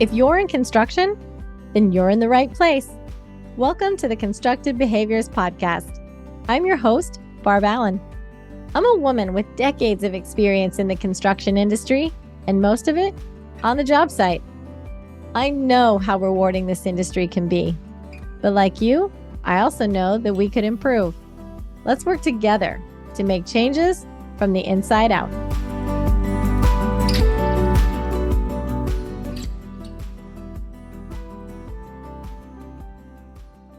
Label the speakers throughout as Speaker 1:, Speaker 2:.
Speaker 1: If you're in construction, then you're in the right place. Welcome to the Constructive Behaviors Podcast. I'm your host, Barb Allen. I'm a woman with decades of experience in the construction industry, and most of it on the job site. I know how rewarding this industry can be. But like you, I also know that we could improve. Let's work together to make changes from the inside out.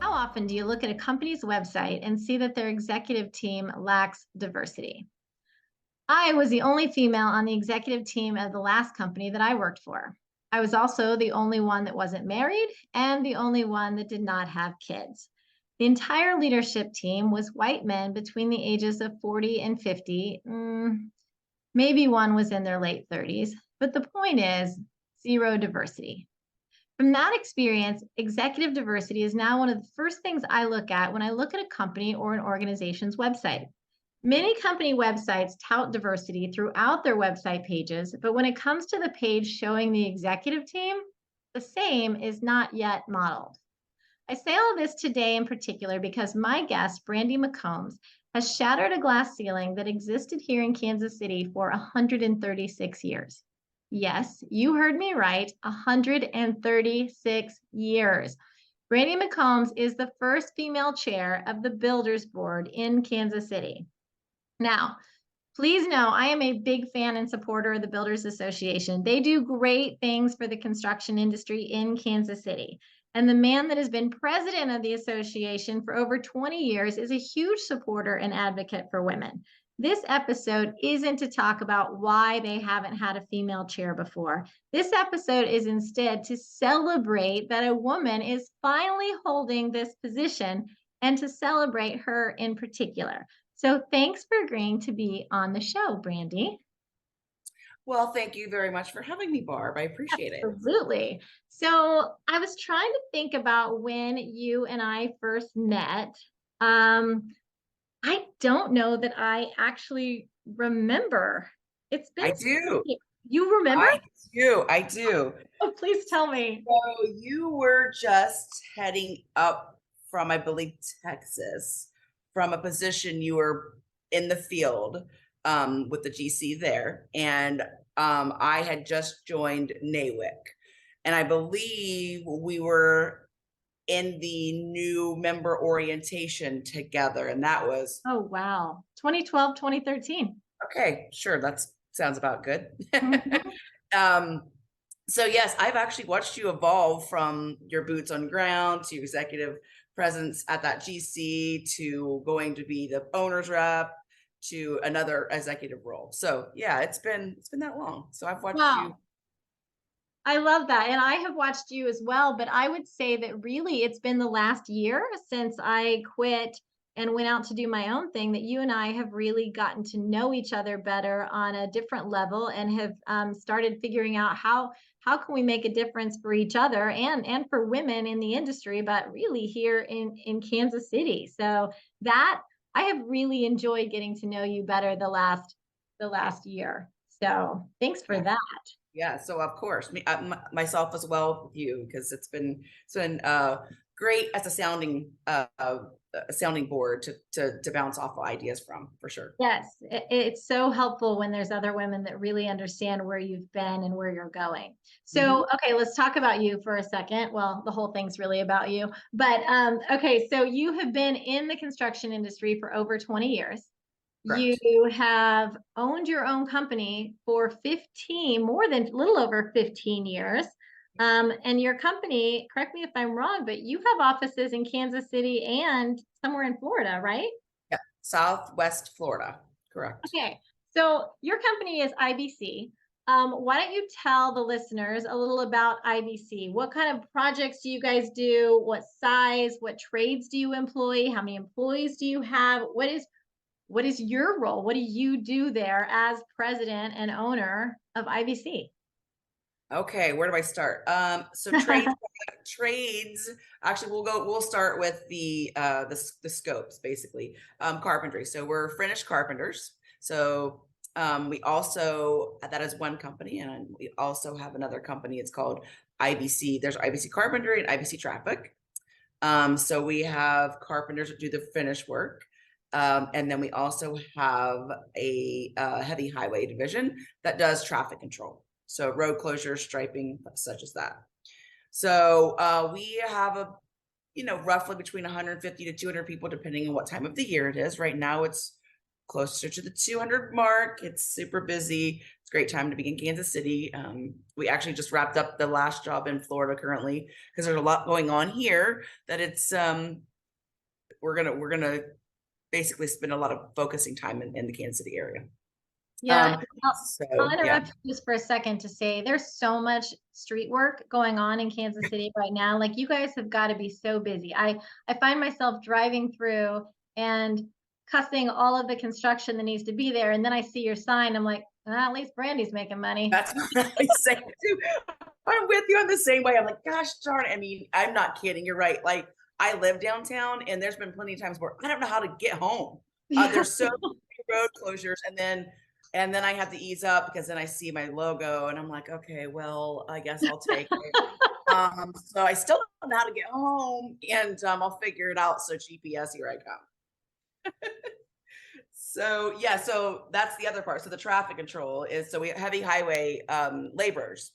Speaker 1: How often do you look at a company's website and see that their executive team lacks diversity? I was the only female on the executive team of the last company that I worked for. I was also the only one that wasn't married and the only one that did not have kids. The entire leadership team was white men between the ages of 40 and 50. Maybe one was in their late 30s, but the point is zero diversity. From that experience, executive diversity is now one of the first things I look at when I look at a company or an organization's website. Many company websites tout diversity throughout their website pages, but when it comes to the page showing the executive team, the same is not yet modeled. I say all this today in particular because my guest, Brandy McCombs, has shattered a glass ceiling that existed here in Kansas City for 136 years. Yes, you heard me right, 136 years. Brandy McCombs is the first female chair of the Builders Board in Kansas City. Now, please know I am a big fan and supporter of the Builders Association. They do great things for the construction industry in Kansas City. And the man that has been president of the association for over 20 years is a huge supporter and advocate for women. This episode isn't to talk about why they haven't had a female chair before. This episode is instead to celebrate that a woman is finally holding this position and to celebrate her in particular. So thanks for agreeing to be on the show, Brandy.
Speaker 2: Well, thank you very much for having me, Barb. I appreciate it.
Speaker 1: Absolutely. So I was trying to think about when you and I first met. I don't know that I actually remember. It's been
Speaker 2: I do.
Speaker 1: You remember?
Speaker 2: I do.
Speaker 1: Oh, please tell me.
Speaker 2: So you were just heading up from, I believe, Texas, from a position you were in the field with the GC there. And I had just joined NAWIC. And I believe we were in the new member orientation together. And that was...
Speaker 1: Oh, wow. 2012, 2013.
Speaker 2: Okay, sure. That sounds about good.
Speaker 1: Mm-hmm.
Speaker 2: So yes, I've actually watched you evolve from your boots on ground to executive presence at that GC to going to be the owner's rep to another executive role. So yeah, it's been that long. So I've watched you.
Speaker 1: I love that. And I have watched you as well, but I would say that really it's been the last year since I quit and went out to do my own thing that you and I have really gotten to know each other better on a different level and have started figuring out how can we make a difference for each other and for women in the industry, but really here in Kansas City. So that I have really enjoyed getting to know you better the last year. So thanks for that.
Speaker 2: Yeah, so of course, myself as well with you, because it's been great as a sounding board to bounce off of ideas from, for sure.
Speaker 1: Yes, it's so helpful when there's other women that really understand where you've been and where you're going. So, okay, let's talk about you for a second. Well, the whole thing's really about you, but okay, so you have been in the construction industry for over 20 years.
Speaker 2: Correct.
Speaker 1: You have owned your own company for little over 15 years. And your company, correct me if I'm wrong, but you have offices in Kansas City and somewhere in Florida, right?
Speaker 2: Yeah, Southwest Florida. Correct.
Speaker 1: Okay, so your company is IBC. Why don't you tell the listeners a little about IBC? What kind of projects do you guys do? What size? What trades do you employ? How many employees do you have? What is your role? What do you do there as president and owner of IBC?
Speaker 2: Okay, where do I start? So trades. Actually, we'll start with the scopes, basically. Carpentry. So we're finished carpenters. So we also, that is one company, and we also have another company. It's called IBC. There's IBC Carpentry and IBC Traffic. So we have carpenters that do the finish work. And then we also have a heavy highway division that does traffic control. So road closure, striping, such as that. So we have roughly between 150 to 200 people, depending on what time of the year it is. Right now, it's closer to the 200 mark. It's super busy. It's a great time to be in Kansas City. We actually just wrapped up the last job in Florida currently because there's a lot going on here that it's we're gonna basically spend a lot of focusing time in the Kansas City area.
Speaker 1: Yeah,
Speaker 2: So,
Speaker 1: I'll interrupt you just for a second to say there's so much street work going on in Kansas City right now. Like you guys have got to be so busy. I find myself driving through and cussing all of the construction that needs to be there. And then I see your sign. I'm like, at least Brandy's making money.
Speaker 2: That's what I say too. I'm with you on the same way. I'm like, gosh darn, I mean, I'm not kidding. You're right. Like I live downtown and there's been plenty of times where I don't know how to get home. There's so many road closures and then I have to ease up because then I see my logo and I'm like, okay, well, I guess I'll take it. So I still don't know how to get home and I'll figure it out. So GPS, here I come. So yeah, so that's the other part. So the traffic control is, so we have heavy highway laborers.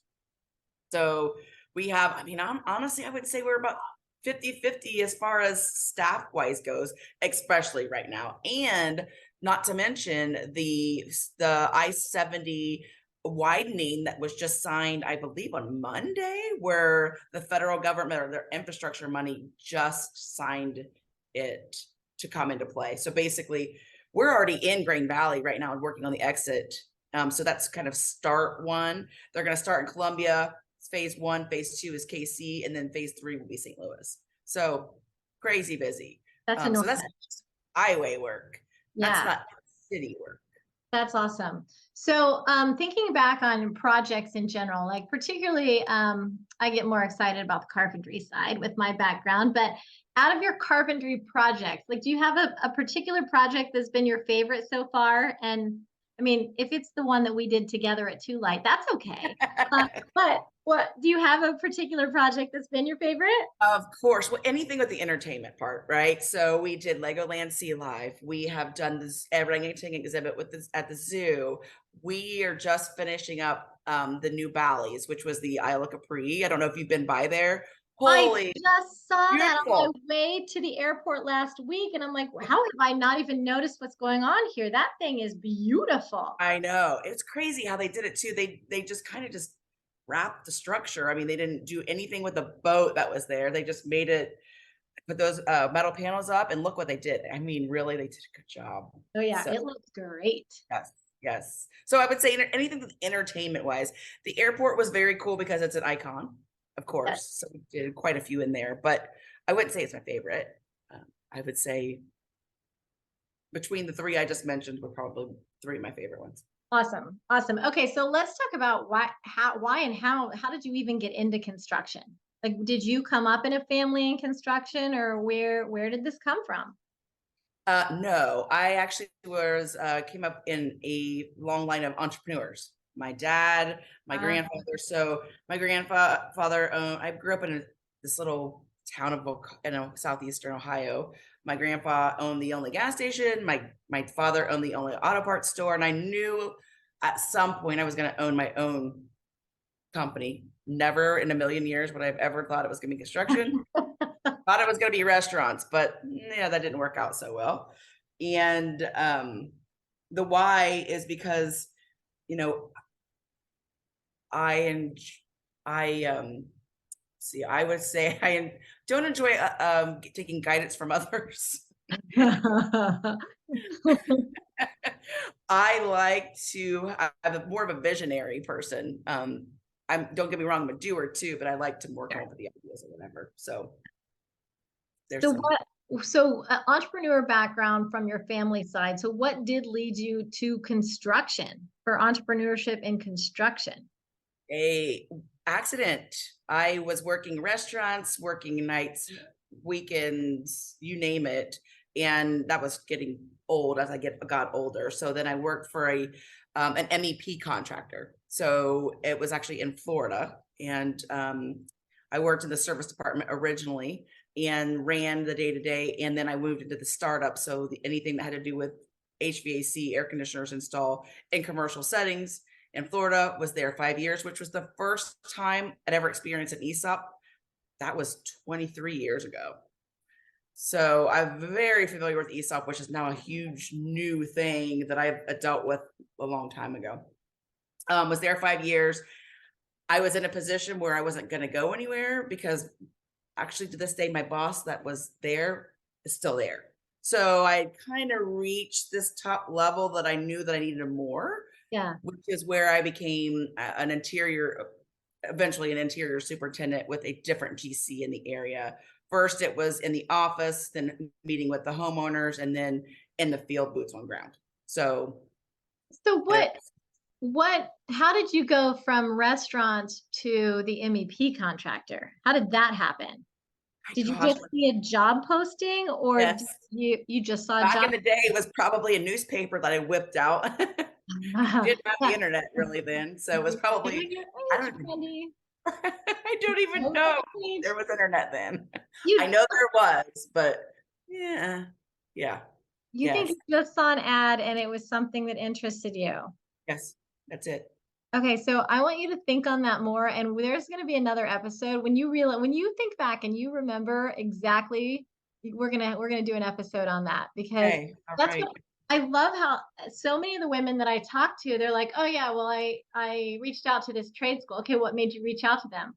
Speaker 2: So we have, I mean, honestly, I would say we're about 50-50 as far as staff wise goes, especially right now. And not to mention the I-70 widening that was just signed, I believe on Monday, where the federal government or their infrastructure money just signed it to come into play. So basically we're already in Green Valley right now and working on the exit. So that's kind of start one. They're going to start in Columbia. It's phase 1, phase 2 is KC, and then phase 3 will be St. Louis. So crazy busy.
Speaker 1: That's
Speaker 2: so that's highway work.
Speaker 1: Yeah.
Speaker 2: That's not city work.
Speaker 1: That's awesome. So thinking back on projects in general, like particularly, I get more excited about the carpentry side with my background, but out of your carpentry projects, like, do you have a particular project that's been your favorite so far? And I mean, if it's the one that we did together at Two Light, that's okay. But what do you have a particular project that's been your favorite?
Speaker 2: Of course. Well, anything with the entertainment part, right? So we did Legoland Sea Live. We have done this orangutan exhibit with this at the zoo. We are just finishing up the new Bally's, which was the Isle of Capri. I don't know if you've been by there. Holy,
Speaker 1: I just saw that on
Speaker 2: beautiful.
Speaker 1: my way to the airport last week, and I'm like, how have I not even noticed what's going on here? That thing is beautiful.
Speaker 2: I know. It's crazy how they did it too. They just kind of just wrapped the structure. I mean, they didn't do anything with the boat that was there. They just made it, put those metal panels up, and look what they did. I mean, really, they did a good job.
Speaker 1: Oh yeah,
Speaker 2: So,
Speaker 1: it looks great.
Speaker 2: yes, yes. So I would say anything entertainment wise, the airport was very cool because it's an icon, of course.
Speaker 1: Yes.
Speaker 2: So we did quite a few in there, but I wouldn't say it's my favorite. I would say between the 3 I just mentioned were probably 3 of my favorite ones.
Speaker 1: Awesome. Awesome. Okay, so let's talk about why and how did you even get into construction? Like, did you come up in a family in construction, or where did this come from?
Speaker 2: No, I actually came up in a long line of entrepreneurs. My dad, my grandfather. So my grandfather, I grew up in this little town of southeastern Ohio. My grandpa owned the only gas station. My father owned the only auto parts store, and I knew at some point I was going to own my own company. Never in a million years would I have ever thought it was going to be construction. Thought it was going to be restaurants, but yeah, that didn't work out so well. And the why is because, I would say I don't enjoy taking guidance from others. I like to have more of a visionary person. Don't get me wrong, I'm a doer too, but I like to more come up with the ideas or whatever. So there's
Speaker 1: entrepreneur background from your family side. So what did lead you to construction, for entrepreneurship in construction?
Speaker 2: A accident. I was working restaurants, working nights, weekends, you name it. And that was getting old as I got older. So then I worked for an MEP contractor. So it was actually in Florida. and I worked in the service department originally and ran the day to day. And then I moved into the startup. So anything that had to do with HVAC, air conditioners install in commercial settings in Florida, was there 5 years, which was the first time I'd ever experienced an ESOP. That was 23 years ago. So I'm very familiar with ESOP, which is now a huge new thing that I've dealt with a long time ago. Was there 5 years. I was in a position where I wasn't going to go anywhere because actually to this day, my boss that was there is still there. So I kind of reached this top level that I knew that I needed more.
Speaker 1: Yeah.
Speaker 2: Which is where I became eventually an interior superintendent with a different GC in the area. First, it was in the office, then meeting with the homeowners, and then in the field, boots on ground. So
Speaker 1: how did you go from restaurant to the MEP contractor? How did that happen? Did you just see a job posting, or
Speaker 2: yes,
Speaker 1: you just saw a
Speaker 2: back
Speaker 1: job?
Speaker 2: in the day, it was probably a newspaper that I whipped out. Didn't have the internet really then, so it was probably, I don't I don't even know there was internet then. I know there was, but yeah.
Speaker 1: You think you just saw an ad and it was something that interested you?
Speaker 2: Yes, that's it.
Speaker 1: Okay, so I want you to think on that more, and there's going to be another episode when you think back and you remember exactly. We're gonna do an episode on that, because that's what I love. How so many of the women that I talk to, they're like, oh yeah, well I reached out to this trade school. Okay, what made you reach out to them?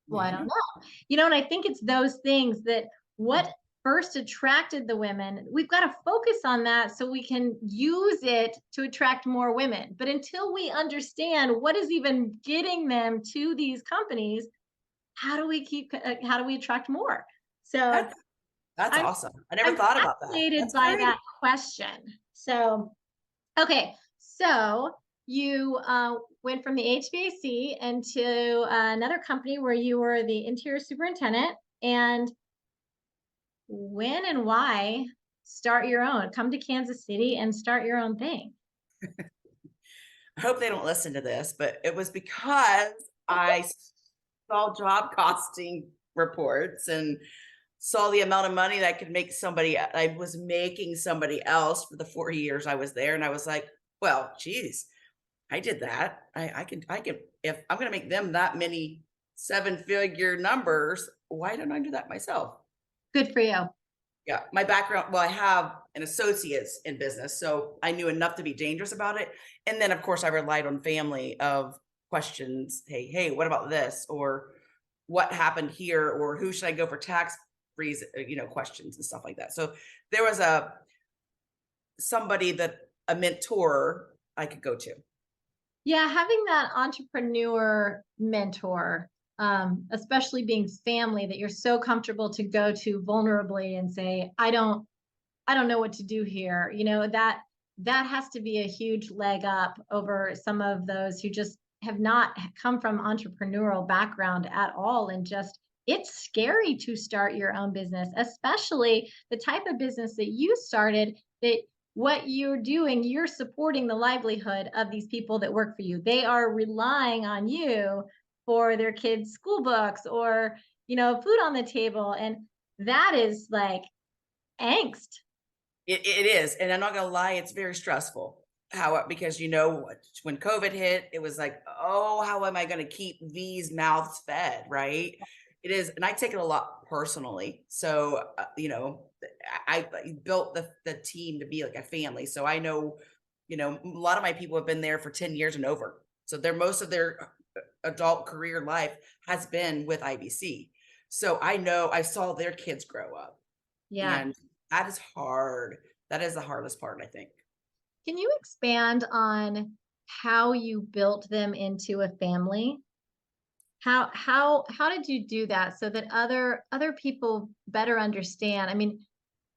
Speaker 1: Well, I don't know. And I think it's those things that what first attracted the women. We've got to focus on that so we can use it to attract more women. But until we understand what is even getting them to these companies, how do we attract more? So
Speaker 2: that's awesome. I never thought about that.
Speaker 1: Fascinated by that question. So, okay. So you went from the HVAC into another company where you were the interior superintendent. And when and why start your own? Come to Kansas City and start your own thing.
Speaker 2: I hope they don't listen to this, but it was because I saw job costing reports and saw the amount of money that I was making somebody else for the 4 years I was there. And I was like, well, geez, I did that. I can, if I'm going to make them that many 7-figure numbers, why don't I do that myself?
Speaker 1: Good for you.
Speaker 2: Yeah. My background, well, I have an associate's in business, so I knew enough to be dangerous about it. And then of course I relied on family of questions. Hey, what about this? Or what happened here? Or who should I go for tax questions and stuff like that. So there was a mentor I could go to.
Speaker 1: Yeah, having that entrepreneur mentor, especially being family that you're so comfortable to go to vulnerably and say, I don't know what to do here. That has to be a huge leg up over some of those who just have not come from entrepreneurial background at all. And just, it's scary to start your own business, especially the type of business that you started, that what you're doing, you're supporting the livelihood of these people that work for you. They are relying on you for their kids' school books or, food on the table. And that is like angst.
Speaker 2: It is. And I'm not going to lie, it's very stressful. Because when COVID hit, it was like, oh, how am I going to keep these mouths fed? Right. It is. And I take it a lot personally. So, I built the team to be like a family. So I know, a lot of my people have been there for 10 years and over. So most of their adult career life has been with IBC. So I know I saw their kids grow up.
Speaker 1: Yeah.
Speaker 2: And that is hard. That is the hardest part, I think.
Speaker 1: Can you expand on how you built them into a family? How did you do that so that other people better understand? I mean,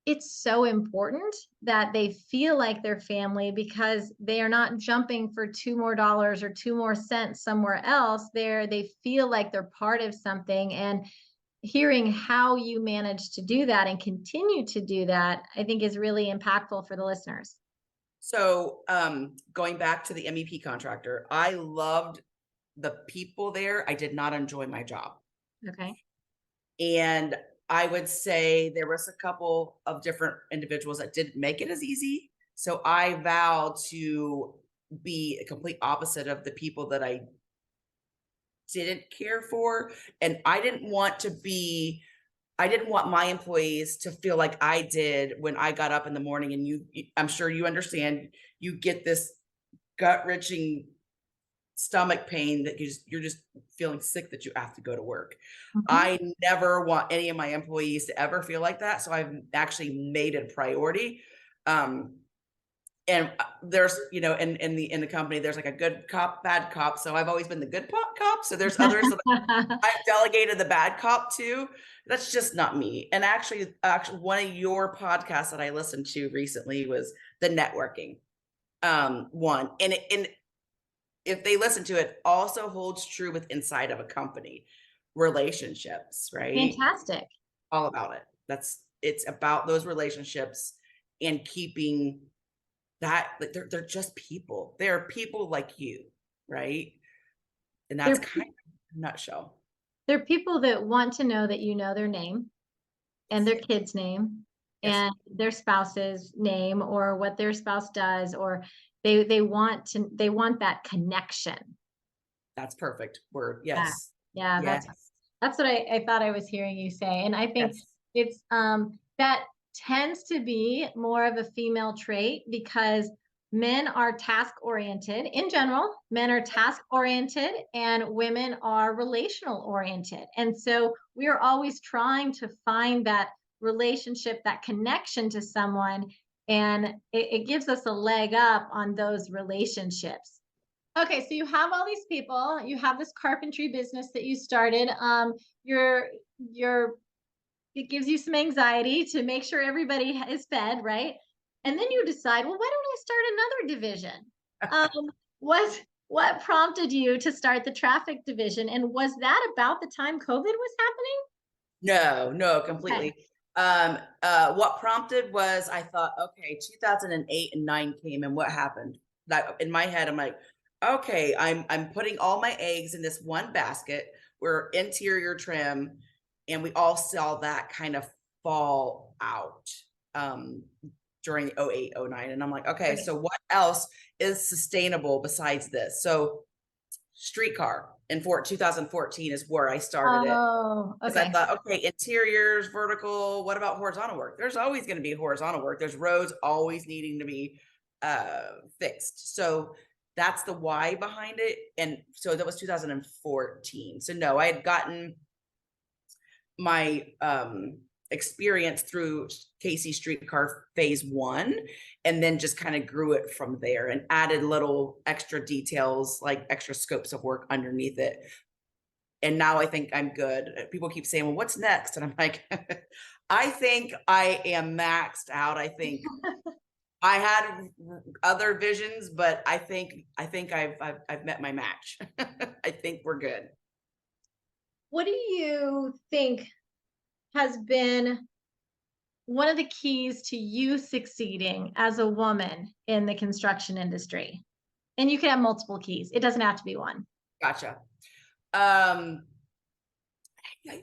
Speaker 1: it's so important that they feel like they're family, because they are not jumping for $2 more or 2 more cents somewhere else. They feel like they're part of something. And hearing how you managed to do that and continue to do that, I think is really impactful for the listeners.
Speaker 2: So going back to the MEP contractor, I loved the people there, I did not enjoy my job.
Speaker 1: Okay.
Speaker 2: And I would say there was a couple of different individuals that didn't make it as easy. So I vowed to be a complete opposite of the people that I didn't care for. And I didn't want my employees to feel like I did when I got up in the morning, and I'm sure you understand, you get this gut wrenching stomach pain that you're just feeling sick that you have to go to work.
Speaker 1: Mhm.
Speaker 2: I never want any of my employees to ever feel like that. So I've actually made it a priority. Um, and there's, in the company, there's like a good cop, bad cop. So I've always been the good cop. So there's others that I've delegated the bad cop to. That's just not me. And actually one of your podcasts that I listened to recently was the networking one. And if they listen to it, also holds true with inside of a company, relationships, right?
Speaker 1: Fantastic.
Speaker 2: All about it. It's about those relationships and keeping that, like, they're just people. They're people like you, right? And that's
Speaker 1: They're
Speaker 2: kind of a nutshell.
Speaker 1: they're people that want to know that you know their name and
Speaker 2: Yes.
Speaker 1: their kid's name
Speaker 2: Yes.
Speaker 1: and their spouse's name or what their spouse does, or they want that connection.
Speaker 2: That's perfect word.
Speaker 1: Yeah.
Speaker 2: Yes.
Speaker 1: Yeah,
Speaker 2: Yes.
Speaker 1: that's what I thought I was hearing you say. And I think
Speaker 2: Yes.
Speaker 1: it's that tends to be more of a female trait because men are task oriented in general. Men are task oriented and women are relational oriented. And so we are always trying to find that relationship, that connection to someone, and it gives us a leg up on those relationships. Okay, so you have all these people, you have this carpentry business that you started. You're it gives you some anxiety to make sure everybody is fed, right? And then you decide, well, why don't I start another division? Um, what what prompted you to start the traffic division? And was that about the time COVID was
Speaker 2: No, no,
Speaker 1: happening?
Speaker 2: completely. What prompted was I thought, okay, 2008 and 9 came, and what happened? That in my head, I'm like, okay, I'm putting all my eggs in this one basket. We're interior trim, and we all saw that kind of fall out um, during 08, 09. And I'm like, okay,
Speaker 1: Right.
Speaker 2: so what else is sustainable besides this? So streetcar in 2014 is where I started it,
Speaker 1: Oh,
Speaker 2: because I
Speaker 1: okay.
Speaker 2: thought, okay, interiors, vertical, what about horizontal work? There's always going to be horizontal work. There's roads always needing to be fixed. So that's the why behind it. And so that was 2014. So no, I had gotten my experience through Casey Streetcar phase 1, and then just kind of grew it from there and added little extra details, like extra scopes of work underneath it. And now I think I'm good. People keep saying, well, what's next? And I'm like, I think I am maxed out. I think I had other visions, but I think I've met my match. I think we're good.
Speaker 1: What do you think has been one of the keys to you succeeding as a woman in the construction industry? And you can have multiple keys. It doesn't have to be one.
Speaker 2: Gotcha. Um,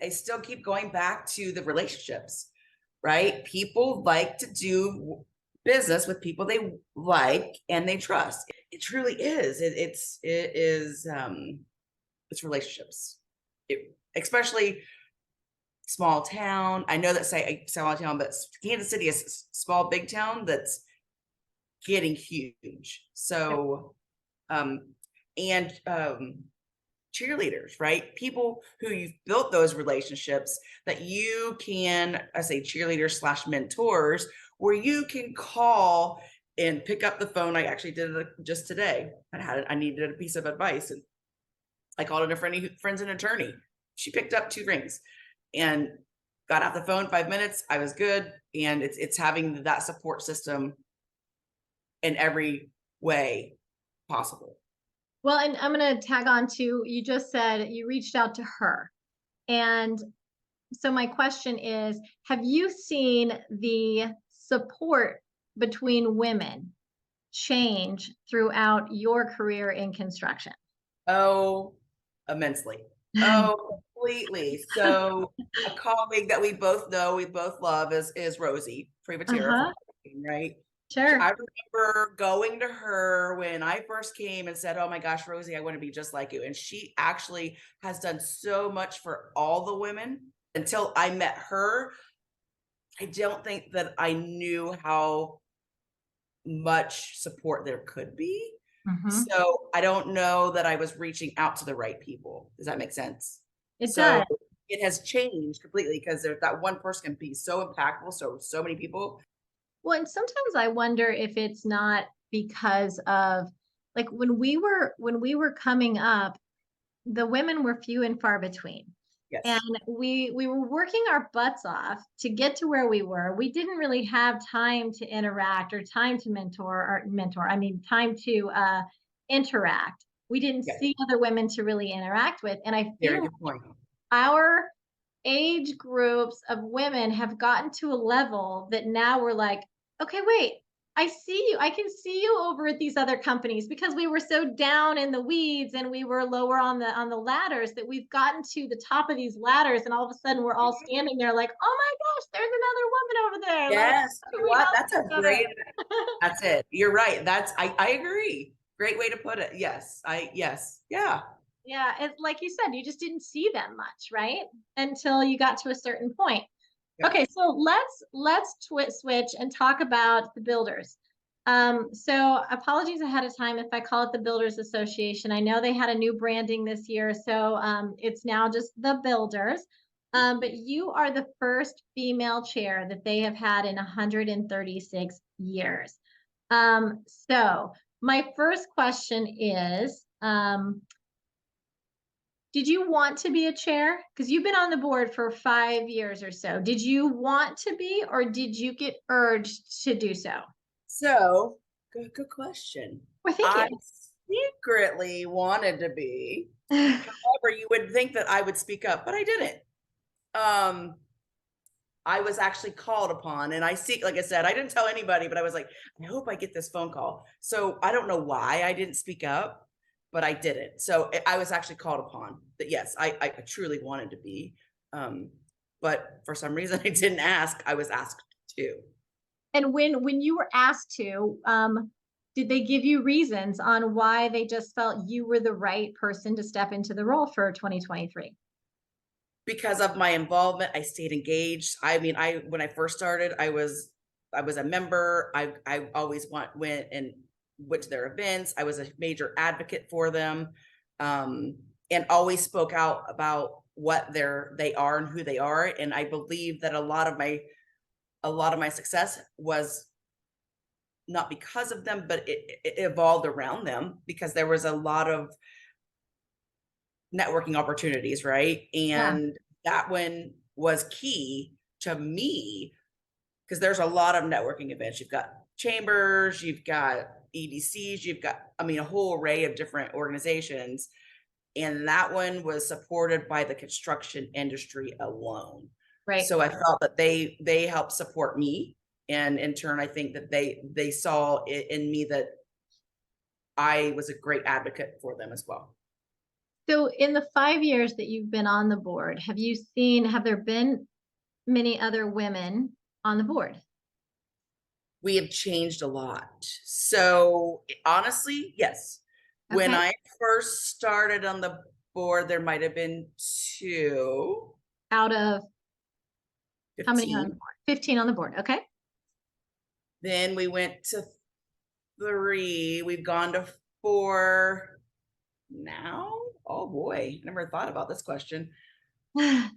Speaker 2: I still keep going back to the relationships, right? People like to do business with people they like and they trust. It truly is. It's relationships. Especially small town. I know that say small town, but Kansas City is a small, big town that's getting huge.
Speaker 1: Yep.
Speaker 2: So, and cheerleaders, right? People who you've built those relationships that you can, I say cheerleaders slash mentors, where you can call and pick up the phone. I actually did it just today. I needed a piece of advice, and I called in a friend's an attorney. She picked up 2 rings and got off the phone 5 minutes. I was good. And it's having that support system in every way possible.
Speaker 1: Well, and I'm going to tag on to you just said you reached out to her. And so my question is, have you seen the support between women change throughout your career in construction?
Speaker 2: Oh immensely. Oh, completely. So a colleague that we both know, we both love is Rosie Privatera from
Speaker 1: Uh-huh.
Speaker 2: marketing, right?
Speaker 1: Sure.
Speaker 2: I remember going to her when I first came and said, "Oh my gosh, Rosie, I want to be just like you." And she actually has done so much for all the women. Until I met her, I don't think that I knew how much support there could be.
Speaker 1: Hmm.
Speaker 2: So I don't know that I was reaching out to the right people. Does that make sense?
Speaker 1: It
Speaker 2: So
Speaker 1: does.
Speaker 2: it has changed completely because there's that one person can be so impactful, so many people.
Speaker 1: Well, and sometimes I wonder if it's not because of like when we were coming up, the women were few and far between. And
Speaker 2: Yes.
Speaker 1: we were working our butts off to get to where we were. We didn't really have time to interact or time to I mean time to interact. We didn't
Speaker 2: Yeah.
Speaker 1: see other women to really interact with. And I
Speaker 2: Very
Speaker 1: feel
Speaker 2: good point.
Speaker 1: our age groups of women have gotten to a level that now we're like, okay, wait, I see you. I can see you over at these other companies because we were so down in the weeds and we were lower on the ladders that we've gotten to the top of these ladders and all of a sudden we're all standing there like, oh my gosh, there's another woman over there. Like,
Speaker 2: Yes.
Speaker 1: how
Speaker 2: You
Speaker 1: can
Speaker 2: know
Speaker 1: we
Speaker 2: what?
Speaker 1: help
Speaker 2: That's a
Speaker 1: each other?
Speaker 2: great that's it. You're right. I agree. Great way to put it. Yes. Yes. Yeah.
Speaker 1: Yeah, it's like you said, you just didn't see them much, right? Until you got to a certain point.
Speaker 2: Yep.
Speaker 1: Okay, so let's switch and talk about the builders. So apologies ahead of time if I call it the Builders Association. I know they had a new branding this year, so it's now just the Builders. But you are the first female chair that they have had in 136 years. So my first question is, did you want to be a chair? Because you've been on the board for 5 years or so. Did you want to be, or did you get urged to do so?
Speaker 2: So good question.
Speaker 1: Well, thank
Speaker 2: I
Speaker 1: you.
Speaker 2: secretly wanted to be. However, you would think that I would speak up, but I didn't. Um, I was actually called upon, and like I said, I didn't tell anybody, but I was like, I hope I get this phone call. So I don't know why I didn't speak up, but I didn't. So I was actually called upon that. Yes, I truly wanted to be. Um, but for some reason I didn't ask. I was asked to.
Speaker 1: And when you were asked to, did they give you reasons on why they just felt you were the right person to step into the role for 2023?
Speaker 2: Because of my involvement, I stayed engaged. I mean, I when I first started, I was a member. I always went to their events. I was a major advocate for them, and always spoke out about what they are and who they are. And I believe that a lot of my success was not because of them, but it evolved around them because there was a lot of networking opportunities, right?
Speaker 1: Yeah,
Speaker 2: And that one was key to me because there's a lot of networking events. You've got chambers, you've got EDCs, you've got, I mean, a whole array of different organizations. And that one was supported by the construction industry alone.
Speaker 1: right.
Speaker 2: So I felt that they helped support me. And in turn, I think that they saw it in me that I was a great advocate for them as well.
Speaker 1: So in the 5 years that you've been on the board, have there been many other women on the board?
Speaker 2: We have changed a lot. So honestly, yes. When
Speaker 1: Okay.
Speaker 2: I first started on the board, there might have been two,
Speaker 1: Out of how many on the
Speaker 2: 15.
Speaker 1: board? 15 on the board. Okay.
Speaker 2: Then we went to three. We've gone to four now. Oh boy, never thought about this question. We're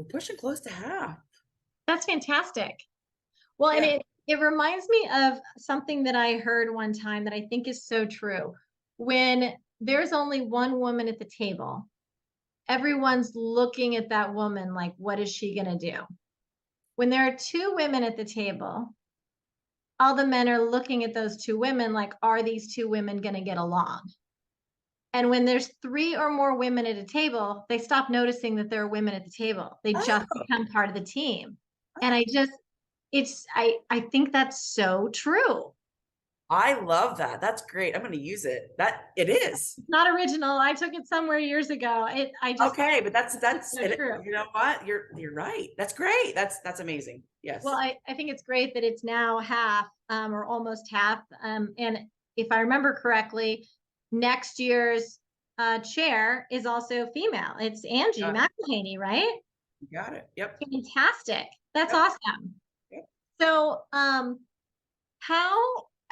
Speaker 2: pushing close to half.
Speaker 1: That's fantastic. Well, and
Speaker 2: Yeah.
Speaker 1: it reminds me of something that I heard one time that I think is so true. When there's only one woman at the table, everyone's looking at that woman like, what is she going to do? When there are two women at the table, all the men are looking at those two women like, are these two women going to get along? And when there's three or more women at a table, they stop noticing that there are women at the table. They just
Speaker 2: Oh,
Speaker 1: become part of the team. And
Speaker 2: oh,
Speaker 1: I think that's so true.
Speaker 2: I love that. That's great. I'm going to use it. It is.
Speaker 1: It's not original. I took it somewhere years ago. I just
Speaker 2: Okay, but that's
Speaker 1: so true.
Speaker 2: you know what? You're right. That's great. That's amazing. Yes.
Speaker 1: Well, I think it's great that it's now half or almost half. And if I remember correctly, next year's chair is also female. It's Angie McElhaney, right?
Speaker 2: You got it. Yep.
Speaker 1: Fantastic. That's
Speaker 2: Yep.
Speaker 1: awesome.
Speaker 2: Yep.
Speaker 1: So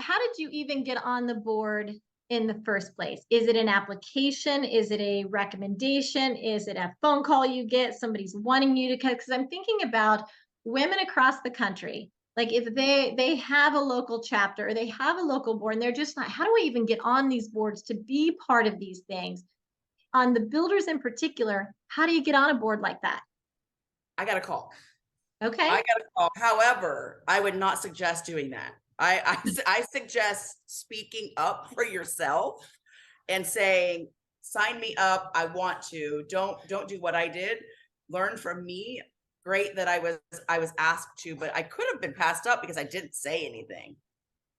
Speaker 1: how did you even get on the board in the first place? Is it an application? Is it a recommendation? Is it a phone call you get? Somebody's wanting you to cut? Because I'm thinking about women across the country. Like if they have a local chapter or they have a local board and they're just not, how do I even get on these boards to be part of these things? On the builders in particular, how do you get on a board like that?
Speaker 2: I got a call.
Speaker 1: Okay.
Speaker 2: I got a call. However, I would not suggest doing that. I suggest speaking up for yourself and saying, sign me up. I want to. Don't do what I did. Learn from me. Great that I was asked to, but I could have been passed up because I didn't say anything.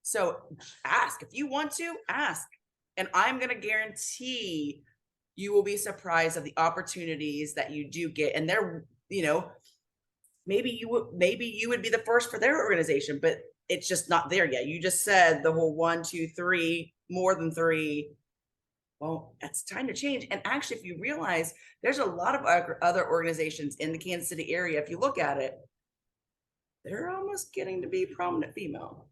Speaker 2: So ask. If you want to, ask. And I'm going to guarantee you will be surprised of the opportunities that you do get. And they're, maybe you would be the first for their organization, but it's just not there yet. You just said the whole 1, 2, 3, more than 3. Well, it's time to change. And actually, if you realize there's a lot of other organizations in the Kansas City area, if you look at it, they're almost getting to be prominent female.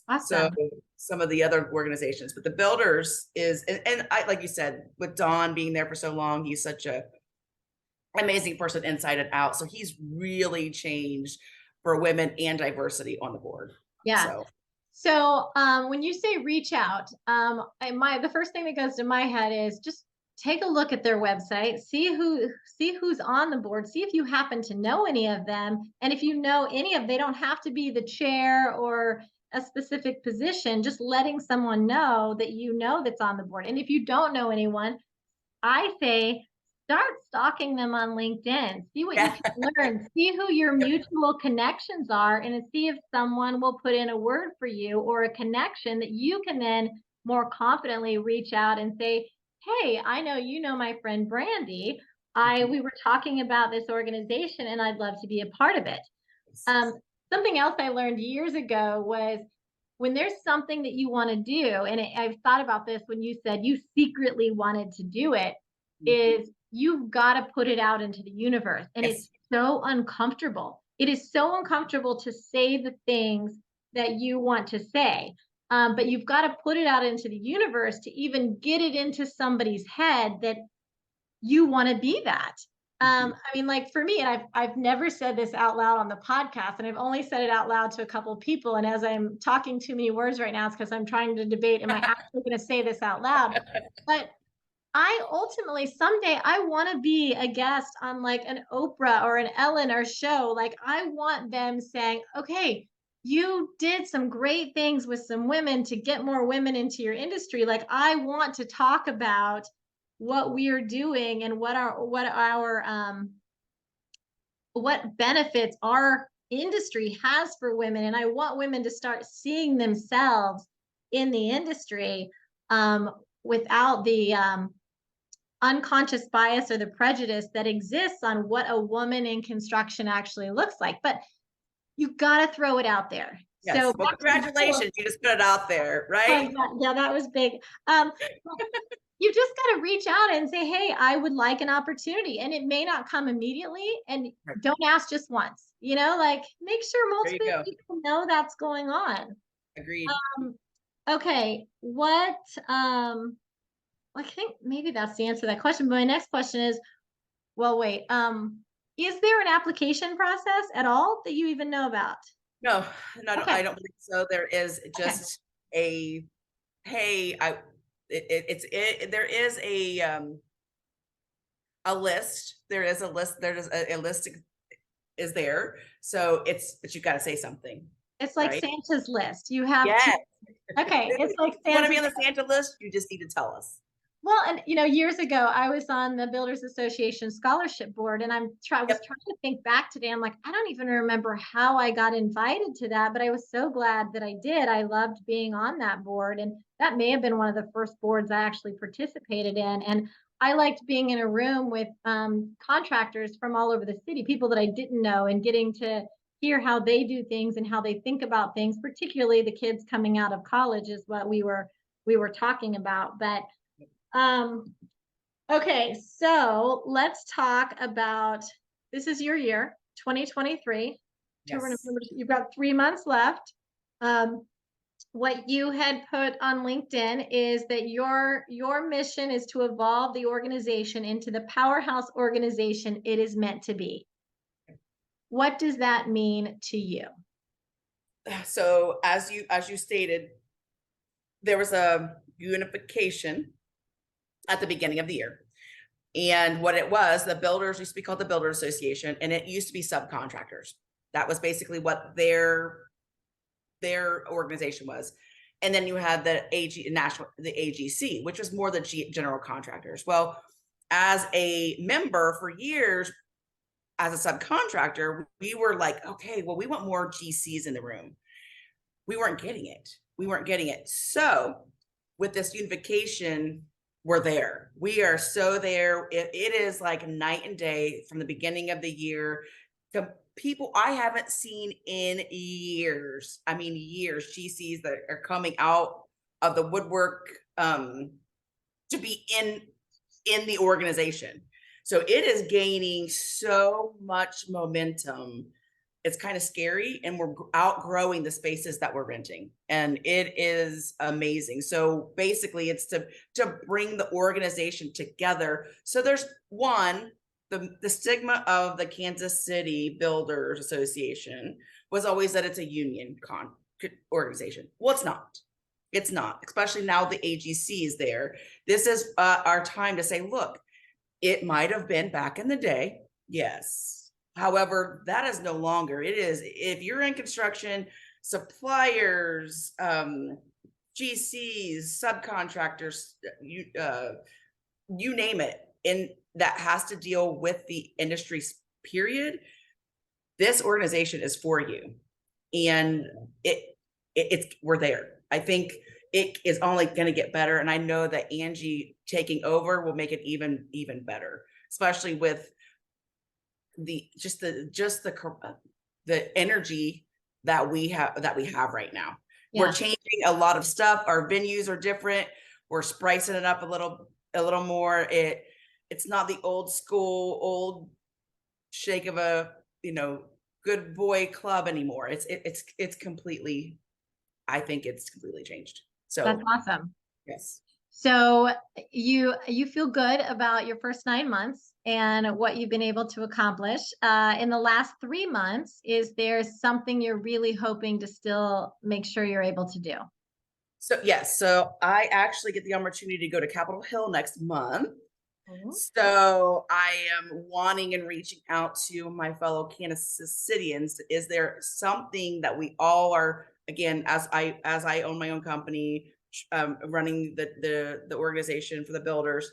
Speaker 1: Awesome.
Speaker 2: So some of the other organizations, but the builders is, and I, like you said, with Don being there for so long, he's such a amazing person inside and out. So he's really changed for women and diversity on the board.
Speaker 1: Yeah. So when you say reach out, the first thing that goes to my head is just take a look at their website, see who's on the board, see if you happen to know any of them. And if you know any of, they don't have to be the chair or a specific position, just letting someone know that you know that's on the board. And if you don't know anyone, I say start stalking them on LinkedIn. See what you can learn. See who your mutual connections are and see if someone will put in a word for you or a connection that you can then more confidently reach out and say, hey, I know you know my friend Brandy. We were talking about this organization and I'd love to be a part of it. Something else I learned years ago was when there's something that you want to do, and I've thought about this when you said you secretly wanted to do it, is you've got to put it out into the universe. And it's so uncomfortable. It is so uncomfortable to say the things that you want to say. But you've got to put it out into the universe to even get it into somebody's head that you want to be that. I mean, like for me, and I've never said this out loud on the podcast, and I've only said it out loud to a couple of people. And as I'm talking too many words right now, it's because I'm trying to debate, am I actually going to say this out loud? But I ultimately someday I want to be a guest on like an Oprah or an Ellen or show. Like I want them saying, okay, you did some great things with some women to get more women into your industry. Like I want to talk about what we're doing and what benefits our industry has for women. And I want women to start seeing themselves in the industry without the unconscious bias or the prejudice that exists on what a woman in construction actually looks like. But you got to throw it out there.
Speaker 2: Yes. So well, congratulations. You just put it out there, right?
Speaker 1: Yeah, that was big. You just got to reach out and say, hey, I would like an opportunity. And it may not come immediately. And don't ask just once, like make sure multiple people know that's going on.
Speaker 2: Agreed.
Speaker 1: Okay. I think maybe that's the answer to that question. But my next question is, well, wait, is there an application process at all that you even know about?
Speaker 2: No, I don't believe so. There is just there is a list. There is a list. There's a list is there. So but you got to say something.
Speaker 1: It's like Santa's list. You have
Speaker 2: to.
Speaker 1: Okay, it's like
Speaker 2: Santa. You want to be on the Santa list? You just need to tell us.
Speaker 1: Well, and years ago, I was on the Builders Association scholarship board, and was
Speaker 2: Yep.
Speaker 1: trying to think back today. I'm like, I don't even remember how I got invited to that, but I was so glad that I did. I loved being on that board, and that may have been one of the first boards I actually participated in. And I liked being in a room with contractors from all over the city, people that I didn't know, and getting to hear how they do things and how they think about things. Particularly the kids coming out of college is what we were talking about, but. Um, okay, so let's talk about this is your year, 2023.
Speaker 2: Yes.
Speaker 1: You've got 3 months left. Um, what you had put on LinkedIn is that your mission is to evolve the organization into the powerhouse organization it is meant to be. What does that mean to you?
Speaker 2: So as you stated, there was a unification at the beginning of the year. And what it was, the builders used to be called the Builder Association, and it used to be subcontractors. That was basically what their organization was. And then you had the the AGC, which was more the general contractors. Well, as a member for years, as a subcontractor, we were like, okay, well, we want more GCs in the room. We weren't getting it. So with this unification, we're there. We are so there. It is like night and day from the beginning of the year. The people I haven't seen in years, I mean years, GCs that are coming out of the woodwork to be in the organization. So it is gaining so much momentum. It's kind of scary, and we're outgrowing the spaces that we're renting, and it is amazing. So basically it's to bring the organization together. So there's the stigma of the Kansas City Builders Association was always that it's a union organization. Well, it's not, especially now the AGC is there. This is our time to say, look, it might have been back in the day, yes. However, that is no longer. It is, if you're in construction, suppliers, GCs, subcontractors, you name it, and that has to deal with the industry period. This organization is for you, and it's we're there. I think it is only going to get better, and I know that Angie taking over will make it even better, especially with the energy that we have right now. Yeah. We're changing a lot of stuff. Our venues are different. We're spicing it up a little more. It's not the old school, old shake of a good boy club anymore. It's completely, I think it's completely changed. So
Speaker 1: that's awesome.
Speaker 2: Yes.
Speaker 1: So you feel good about your first 9 months and what you've been able to accomplish. In the last 3 months, is there something you're really hoping to still make sure you're able to do?
Speaker 2: So yes, so I actually get the opportunity to go to Capitol Hill next month. Mm-hmm. So I am wanting and reaching out to my fellow Kansas Cityans. Is there something that we all are, again, as I own my own company, running the organization for the builders,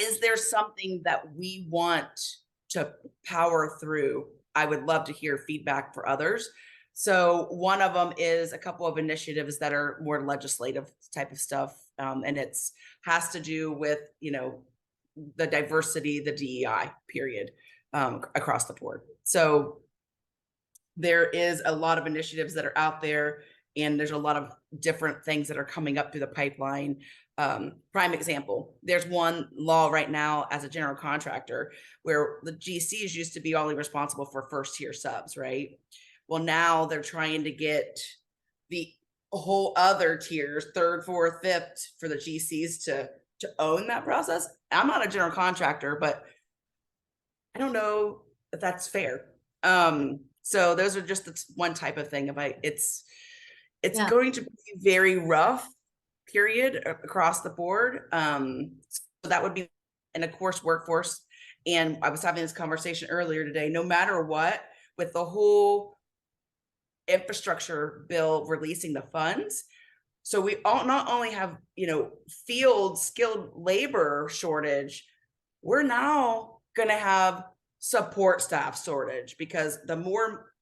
Speaker 2: is there something that we want to power through? I would love to hear feedback for others. So one of them is a couple of initiatives that are more legislative type of stuff. And has to do with, the diversity, the DEI period, across the board. So there is a lot of initiatives that are out there, and there's a lot of different things that are coming up through the pipeline. Prime example, there's one law right now as a general contractor where the GCs used to be only responsible for first tier subs, right? Well, now they're trying to get the whole other tiers, third, fourth, fifth, for the GCs to own that process. I'm not a general contractor, but I don't know if that's fair. So those are just one type of thing. It's going to be very rough, period, across the board. So that would be, and of course, workforce. And I was having this conversation earlier today, no matter what, with the whole infrastructure bill releasing the funds, So we all not only have, field skilled labor shortage, we're now going to have support staff shortage, because the more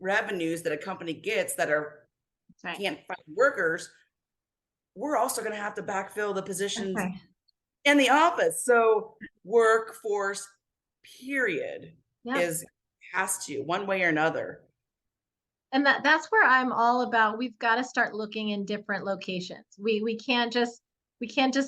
Speaker 2: revenues that a company gets that
Speaker 1: That's right.
Speaker 2: can't find workers, we're also going to have to backfill the positions
Speaker 1: Okay.
Speaker 2: in the office. So workforce period
Speaker 1: Yep.
Speaker 2: has to, one way or another.
Speaker 1: And that's where I'm all about. We've got to start looking in different locations. We can't just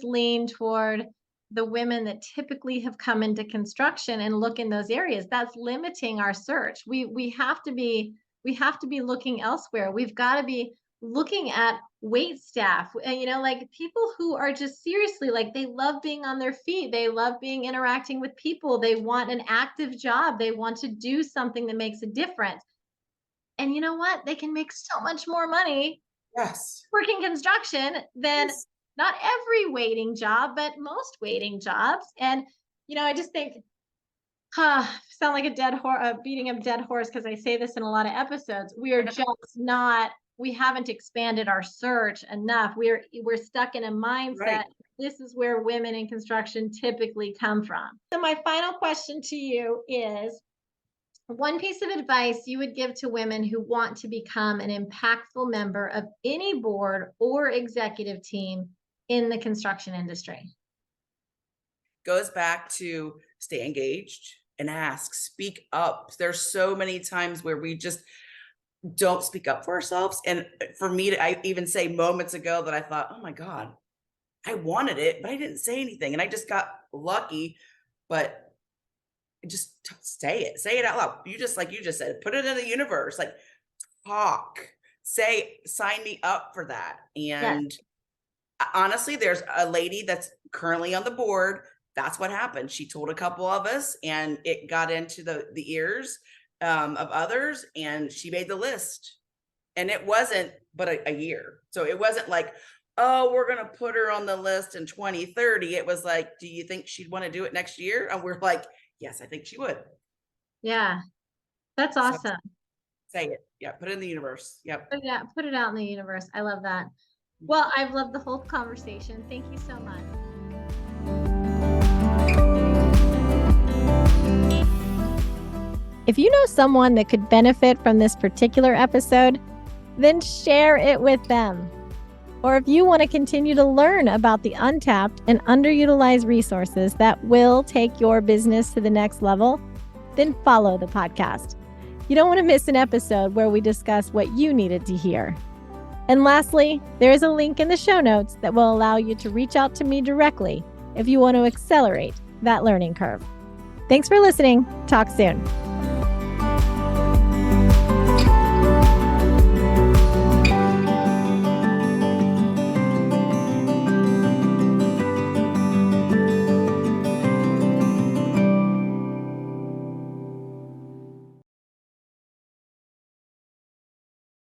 Speaker 1: lean toward the women that typically have come into construction and look in those areas. That's limiting our search. We have to be looking elsewhere. We've got to be looking at wait staff, like people who are just seriously, like, they love being on their feet. They love interacting with people. They want an active job. They want to do something that makes a difference. And you know what? They can make so much more money
Speaker 2: Yes.
Speaker 1: working construction than
Speaker 2: Yes.
Speaker 1: not every waiting job, but most waiting jobs. And, I just think, sound like a dead horse, beating a dead horse, because I say this in a lot of episodes. We haven't expanded our search enough. We're stuck in a mindset.
Speaker 2: Right.
Speaker 1: This is where women in construction typically come from. So my final question to you is, one piece of advice you would give to women who want to become an impactful member of any board or executive team in the construction industry?
Speaker 2: Goes back to stay engaged and ask, speak up. There's so many times where we just don't speak up for ourselves. And for me, I even say moments ago that I thought, oh my God, I wanted it, but I didn't say anything. And I just got lucky. But just say it out loud. Like you just said, put it in the universe, like talk, sign me up for that. And honestly, there's a lady that's currently on the board. That's what happened. She told a couple of us, and it got into the ears of others, and she made the list. And it wasn't but a year. So it wasn't like, oh, we're going to put her on the list in 2030. It was like, do you think she'd want to do it next year? And we're like, yes, I think she would.
Speaker 1: Yeah, that's awesome.
Speaker 2: So, say it. Yeah, put it in the universe. Yep.
Speaker 1: Put it out in the universe. I love that. Well, I've loved the whole conversation. Thank you so much. If you know someone that could benefit from this particular episode, then share it with them. Or if you want to continue to learn about the untapped and underutilized resources that will take your business to the next level, then follow the podcast. You don't want to miss an episode where we discuss what you needed to hear. And lastly, there is a link in the show notes that will allow you to reach out to me directly if you want to accelerate that learning curve. Thanks for listening. Talk soon.